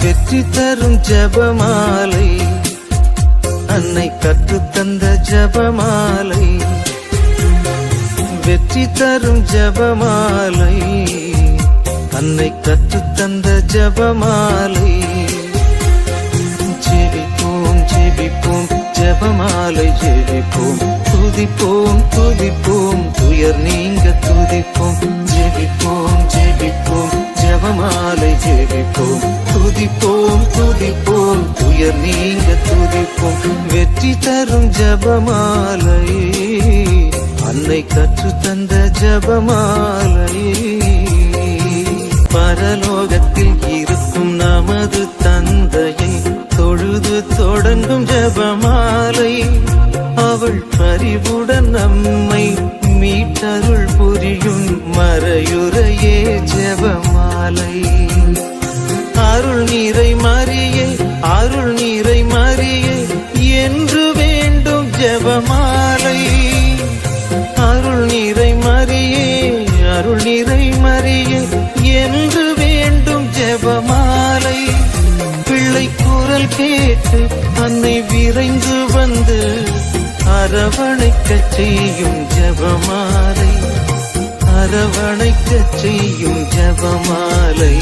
வெற்றி தரும் ஜெபமாலை, அன்னை கற்றுத்தந்த ஜெபமாலை. வெற்றி தரும் ஜெபமாலை, அன்னை கற்றுத்தந்த ஜெபமாலை. ஜெபிப்போம் ஜெபிப்போம் ஜெபமாலை ஜெபிப்போம், துதிப்போம் துதிப்போம் துயர் நீங்க துதிப்போம். ஜெபிப்போம் ஜெபிப்போம் ஜெபமாலை ஜெபிப்போம், துதிப்போம் துதிப்போம் துயர் நீங்க துதிப்போம். வெற்றி தரும் ஜெபமாலை, அன்னை கற்றுத்தந்த ஜெபமாலை. பரலோகத்தில் இருக்கும் நமது தந்தையை தொழுது தொடங்கும் ஜெபமாலை, அவள் பரிவுடன் நம்மை மீட்டருள் புரியும் மறையுறையே ஜெபமாலை. அருள் நீரை மரியே அருள் நீரை மரியே என்று வேண்டும் ஜெபமாலை. அருள் நீரை மரியே அருள் நீரை மரியே என்று வேண்டும் ஜெபமாலை. பிள்ளை குரல் கேட்டு அன்னை விரைந்து வந்து அரவணைக்கச் செய்யும் ஜெபமாலை, அரவணைக்கச் செய்யும் ஜெபமாலை.